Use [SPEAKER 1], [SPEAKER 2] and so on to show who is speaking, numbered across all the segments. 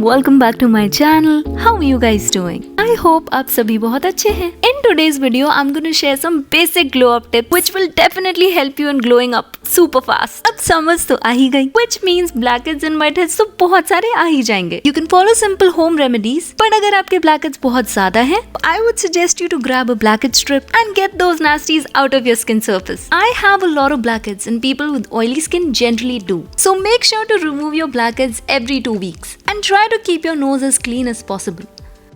[SPEAKER 1] welcome back to my channel. How are you guys doing? I hope आप सभी बहुत अच्छे हैं. In today's video, I'm going to share some basic glow up tips which will definitely help you in glowing up super fast. अब समझ तो आ ही गई, which means blackheads and whiteheads तो बहुत सारे आ ही जाएंगे. You can follow simple home remedies, but अगर आपके blackheads बहुत ज्यादा हैं, I would suggest you to grab a blackhead strip and get those nasties out of your skin surface. I have a lot of blackheads and people with oily skin generally do. So make sure to remove your blackheads every 2 weeks and try to keep your nose as clean as possible.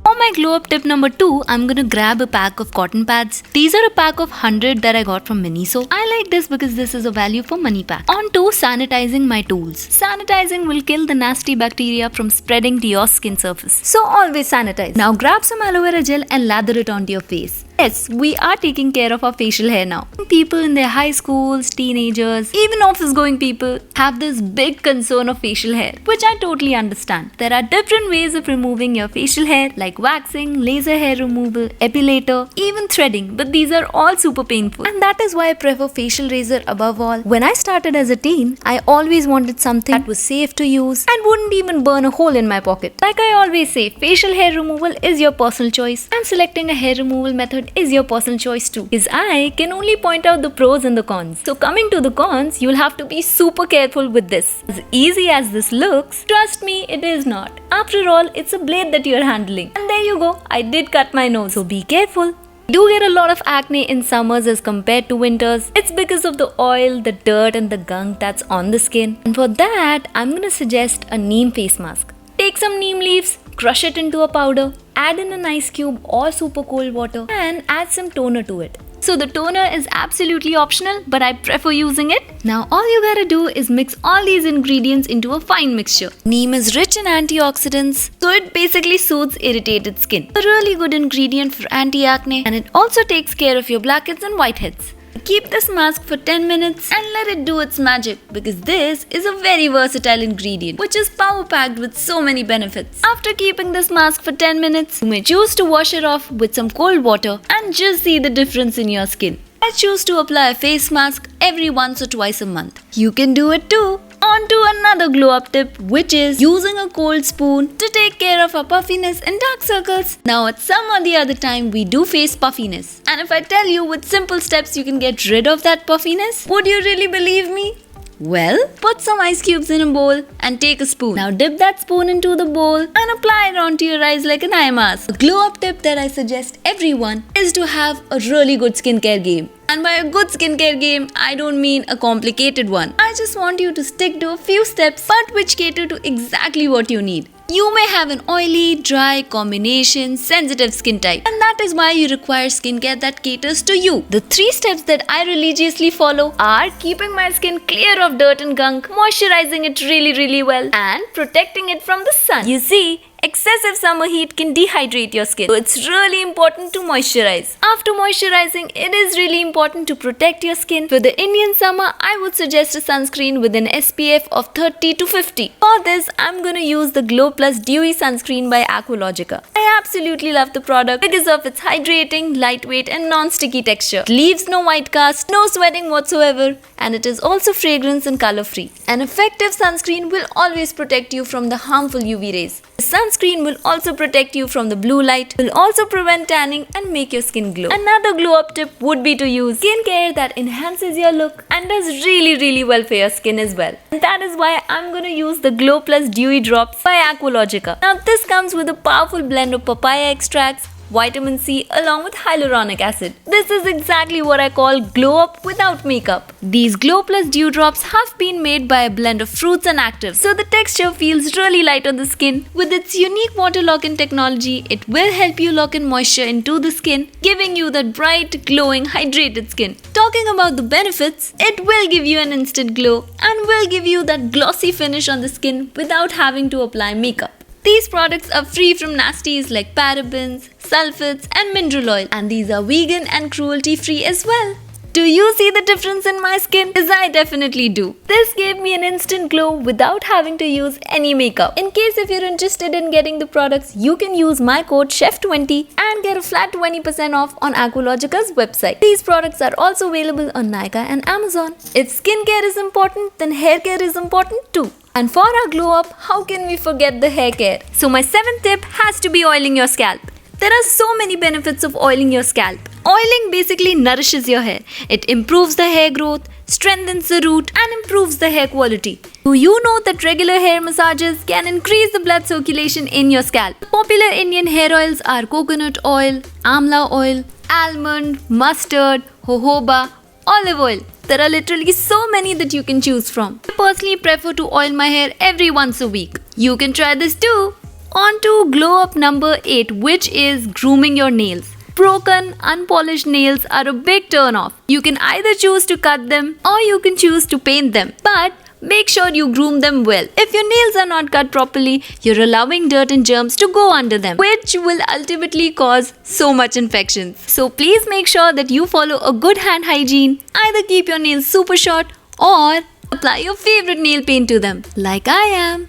[SPEAKER 1] For my glow up tip number 2, I'm gonna grab a pack of cotton pads. These are a pack of 100 that I got from Miniso. I like this because this is a value for money pack. On to sanitizing my tools. Sanitizing will kill the nasty bacteria from spreading to your skin surface. So always sanitize. Now grab some aloe vera gel and lather it onto your face. Yes, we are taking care of our facial hair now. People in their high schools, teenagers, even office going people have this big concern of facial hair, which I totally understand. There are different ways of removing your facial hair like waxing, laser hair removal, epilator, even threading, but these are all super painful. And that is why I prefer facial razor above all. When I started as a teen, I always wanted something that was safe to use and wouldn't even burn a hole in my pocket. Like I always say, facial hair removal is your personal choice and selecting a hair removal method is your personal choice too. Because I can only point out the pros and the cons. So coming to the cons, you'll have to be super careful with this. As easy as this looks, trust me, it is not. After all, it's a blade that you're handling. And there you go, I did cut my nose, so be careful. We do get a lot of acne in summers as compared to winters. It's because of the oil, the dirt and the gunk that's on the skin. And for that, I'm gonna suggest a neem face mask. Take some neem leaves, crush it into a powder, add in an ice cube or super cold water and add some toner to it. So the toner is absolutely optional, but I prefer using it. Now all you gotta do is mix all these ingredients into a fine mixture. Neem is rich in antioxidants, so it basically soothes irritated skin. A really good ingredient for anti-acne, and it also takes care of your blackheads and whiteheads. Keep this mask for 10 minutes and let it do its magic, because this is a very versatile ingredient which is power packed with so many benefits. After keeping this mask for 10 minutes, you may choose to wash it off with some cold water and just see the difference in your skin. I choose to apply a face mask every once or twice a month. You can do it too. On to another glow up tip, which is using a cold spoon to take care of our puffiness and dark circles. Now at some or the other time we do face puffiness, and if I tell you with simple steps you can get rid of that puffiness, would you really believe me? Well, put some ice cubes in a bowl and take a spoon. Now dip that spoon into the bowl and apply it onto your eyes like an eye mask. A glow up tip that I suggest everyone is to have a really good skincare game. And by a good skincare game, I don't mean a complicated one. I just want you to stick to a few steps but which cater to exactly what you need. You may have an oily, dry, combination, sensitive skin type, and that is why you require skincare that caters to you. The 3 steps that I religiously follow are keeping my skin clear of dirt and gunk, moisturizing it really well, and protecting it from the sun. You see, excessive summer heat can dehydrate your skin, so it's really important to moisturize. After moisturizing, it is really important to protect your skin. For the Indian summer, I would suggest a sunscreen with an SPF of 30 to 50. For this, I'm gonna use the Glow Plus Dewy Sunscreen by Aqualogica. I absolutely love the product because of its hydrating, lightweight and non-sticky texture. It leaves no white cast, no sweating whatsoever, and it is also fragrance and color free. An effective sunscreen will always protect you from the harmful UV rays. The sunscreen will also protect you from the blue light, will also prevent tanning and make your skin glow. Another glow up tip would be to use skincare that enhances your look and does really well for your skin as well. And that is why I'm gonna use the Glow Plus Dewy Drops by Aqualogica. Now this comes with a powerful blend of papaya extracts, vitamin C along with hyaluronic acid. This is exactly what I call glow up without makeup. These Glow Plus Dew Drops have been made by a blend of fruits and actives, so the texture feels really light on the skin. With its unique water lock-in technology, it will help you lock in moisture into the skin, giving you that bright, glowing, hydrated skin. Talking about the benefits, it will give you an instant glow and will give you that glossy finish on the skin without having to apply makeup. These products are free from nasties like parabens, sulfates and mineral oil, and these are vegan and cruelty free as well. Do you see the difference in my skin? Because I definitely do. This gave me an instant glow without having to use any makeup. In case if you're interested in getting the products, you can use my code SHEF20 and get a flat 20% off on Aqualogica's website. These products are also available on Nykaa and Amazon. If skincare is important, then hair care is important too. And for our glow up, how can we forget the hair care? So my 7th tip has to be oiling your scalp. There are so many benefits of oiling your scalp. Oiling basically nourishes your hair. It improves the hair growth, strengthens the root, and improves the hair quality. Do you know that regular hair massages can increase the blood circulation in your scalp? Popular Indian hair oils are coconut oil, amla oil, almond, mustard, jojoba, olive oil. There are literally so many that you can choose from. I personally prefer to oil my hair every once a week. You can try this too. On to glow up number 8, which is grooming your nails. Broken, unpolished nails are a big turn off. You can either choose to cut them or you can choose to paint them. But make sure you groom them well. If your nails are not cut properly, you're allowing dirt and germs to go under them, which will ultimately cause so much infections. So please make sure that you follow a good hand hygiene. Either keep your nails super short or apply your favorite nail paint to them, like I am.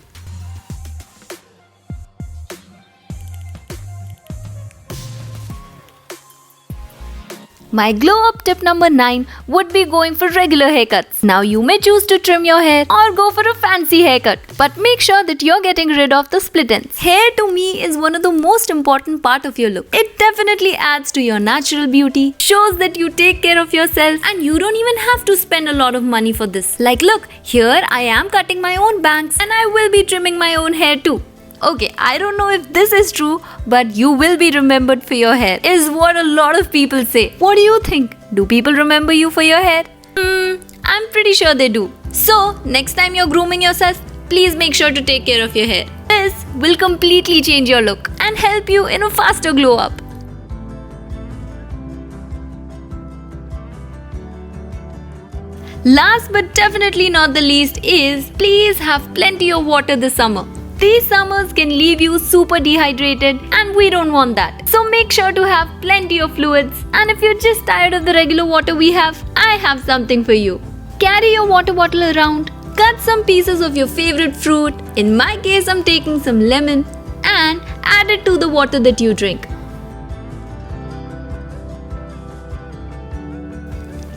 [SPEAKER 1] My glow up tip number 9 would be going for regular haircuts. Now you may choose to trim your hair or go for a fancy haircut, but make sure that you're getting rid of the split ends. Hair to me is one of the most important part of your look. It definitely adds to your natural beauty, shows that you take care of yourself, and you don't even have to spend a lot of money for this. Like look, here I am cutting my own bangs and I will be trimming my own hair too. Okay, I don't know if this is true, but you will be remembered for your hair, is what a lot of people say. What do you think? Do people remember you for your hair? I'm pretty sure they do. So, next time you're grooming yourself, please make sure to take care of your hair. This will completely change your look and help you in a faster glow up. Last but definitely not the least is, please have plenty of water this summer. These summers can leave you super dehydrated and we don't want that. So make sure to have plenty of fluids, and if you're just tired of the regular water we have, I have something for you. Carry your water bottle around, cut some pieces of your favorite fruit, in my case I'm taking some lemon, and add it to the water that you drink.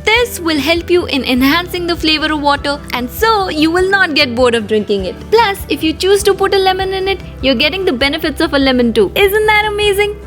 [SPEAKER 1] This will help you in enhancing the flavor of water, and so you will not get bored of drinking it. Plus, if you choose to put a lemon in it, you're getting the benefits of a lemon too. Isn't that amazing?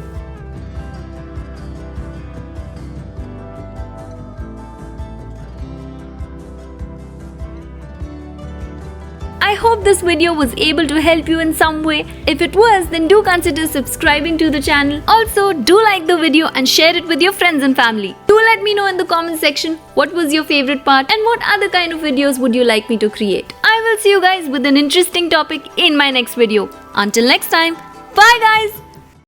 [SPEAKER 1] I hope this video was able to help you in some way. If it was, then do consider subscribing to the channel. Also, do like the video and share it with your friends and family. Do let me know in the comment section what was your favorite part and what other kind of videos would you like me to create. I will see you guys with an interesting topic in my next video. Until next time, bye guys!